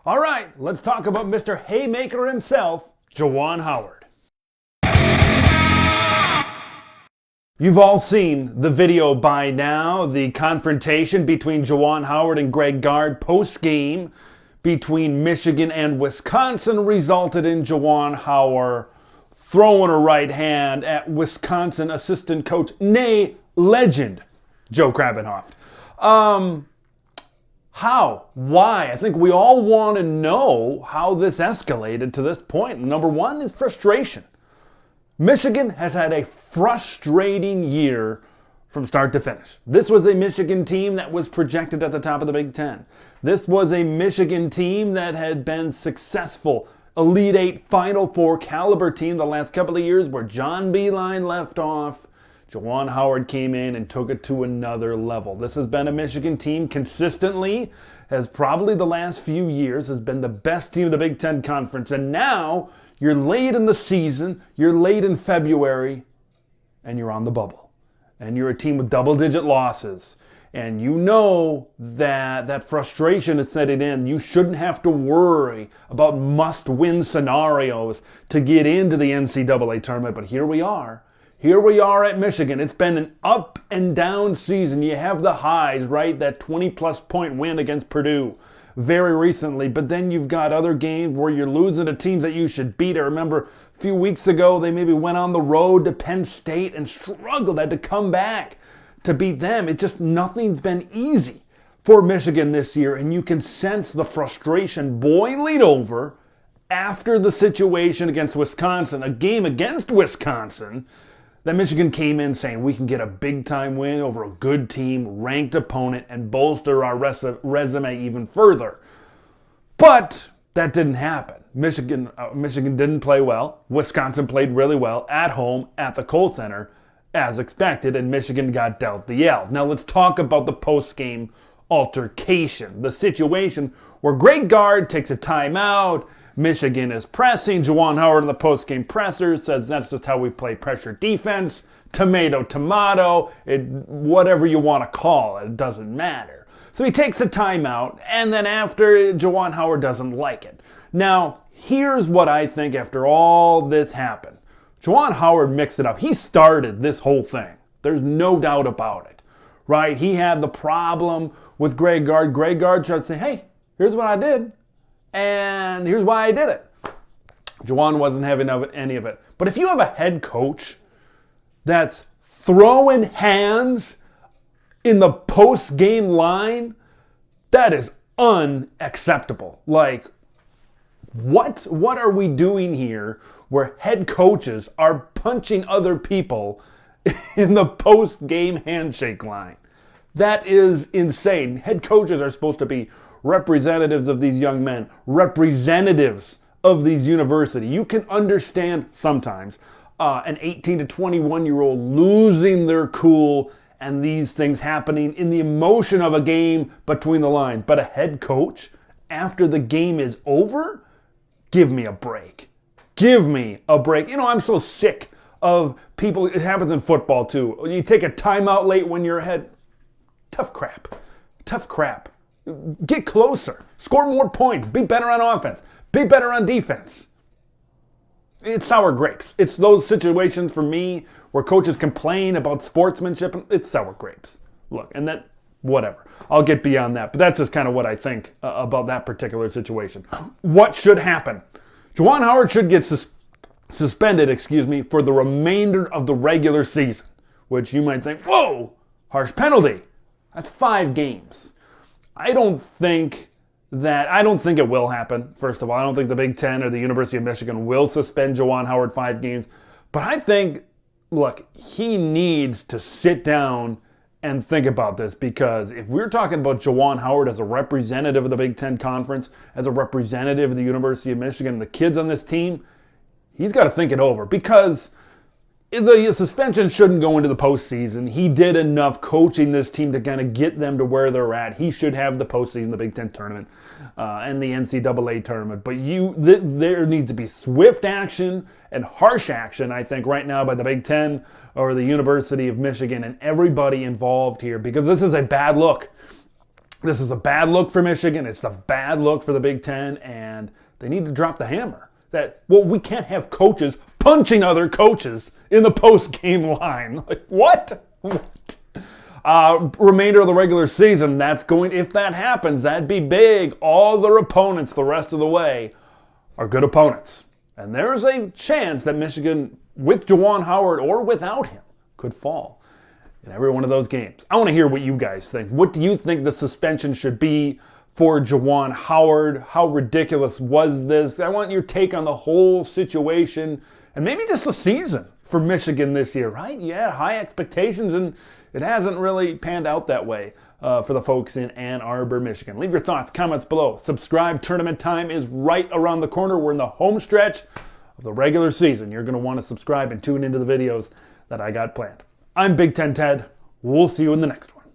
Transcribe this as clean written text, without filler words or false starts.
All right, let's talk about Mr. Haymaker himself, Juwan Howard. You've all seen the video by now, the confrontation between Juwan Howard and Greg Gard post-game between Michigan and Wisconsin resulted in Juwan Howard throwing a right hand at Wisconsin assistant coach, nay, legend, Joe Krabenhoft. How? Why? I think we all want to know how this escalated to this point. Number one is frustration. Michigan has had a frustrating year from start to finish. This was a Michigan team that was projected at the top of the Big Ten. This was a Michigan team that had been successful, Elite Eight, Final Four caliber team the last couple of years where John Beilein left off. Juwan Howard came in and took it to another level. This has been a Michigan team consistently, has probably the last few years, has been the best team of the Big Ten Conference. And now you're late in the season, you're late in February, and you're on the bubble. And you're a team with double-digit losses. And you know that frustration is setting in. You shouldn't have to worry about must-win scenarios to get into the NCAA tournament. But here we are. Here we are at Michigan. It's been an up and down season. You have the highs, right? That 20-plus point win against Purdue very recently. But then you've got other games where you're losing to teams that you should beat. I remember a few weeks ago, they maybe went on the road to Penn State and struggled, had to come back to beat them. It just, nothing's been easy for Michigan this year. And you can sense the frustration boiling over after the situation against Wisconsin, a game against Wisconsin that Michigan came in saying we can get a big-time win over a good team, ranked opponent, and bolster our resume even further. But that didn't happen. Michigan didn't play well. Wisconsin played really well at home at the Kohl Center, as expected, and Michigan got dealt the L. Now let's talk about the post-game altercation, the situation where Greg Gard takes a timeout. Michigan is pressing. Juwan Howard in the post-game presser says that's just how we play pressure defense. Tomato, whatever you want to call it. It doesn't matter. So he takes a timeout, and then after, Juwan Howard doesn't like it. Now, here's what I think after all this happened. Juwan Howard mixed it up. He started this whole thing. There's no doubt about it, right? He had the problem with Greg Gard. Greg Gard tried to say, hey, here's what I did. And here's why I did it. Juwan wasn't having any of it. But if you have a head coach that's throwing hands in the post-game line, that is unacceptable. Like, what are we doing here where head coaches are punching other people in the post-game handshake line? That is insane. Head coaches are supposed to be representatives of these young men, representatives of these universities. You can understand sometimes an 18 to 21-year-old losing their cool and these things happening in the emotion of a game between the lines. But a head coach, after the game is over, give me a break. Give me a break. You know, I'm so sick of people. It happens in football too. You take a timeout late when you're ahead. Tough crap. Get closer. Score more points. Be better on offense. Be better on defense. It's sour grapes. It's those situations for me where coaches complain about sportsmanship. It's sour grapes. Look, and that, whatever. I'll get beyond that. But that's just kind of what I think about that particular situation. What should happen? Juwan Howard should get suspended, for the remainder of the regular season. Which you might think, whoa, harsh penalty. That's 5 games. I don't think it will happen, first of all. I don't think the Big Ten or the University of Michigan will suspend Juwan Howard 5 games. But I think, look, he needs to sit down and think about this, because if we're talking about Juwan Howard as a representative of the Big Ten Conference, as a representative of the University of Michigan, the kids on this team, he's got to think it over, because the suspension shouldn't go into the postseason. He did enough coaching this team to kind of get them to where they're at. He should have the postseason, the Big Ten tournament, and the NCAA tournament. But there needs to be swift action and harsh action, I think, right now by the Big Ten or the University of Michigan and everybody involved here, because this is a bad look. This is a bad look for Michigan. It's a bad look for the Big Ten, and they need to drop the hammer. We can't have coaches punching other coaches in the post-game line. Like, what? Remainder of the regular season, if that happens, that'd be big. All their opponents the rest of the way are good opponents. And there's a chance that Michigan, with Juwan Howard or without him, could fall in every one of those games. I want to hear what you guys think. What do you think the suspension should be for Juwan Howard? How ridiculous was this? I want your take on the whole situation and maybe just the season for Michigan this year, right? Yeah, high expectations, and it hasn't really panned out that way for the folks in Ann Arbor, Michigan. Leave your thoughts, comments below. Subscribe. Tournament time is right around the corner. We're in the home stretch of the regular season. You're going to want to subscribe and tune into the videos that I got planned. I'm Big Ten Ted. We'll see you in the next one.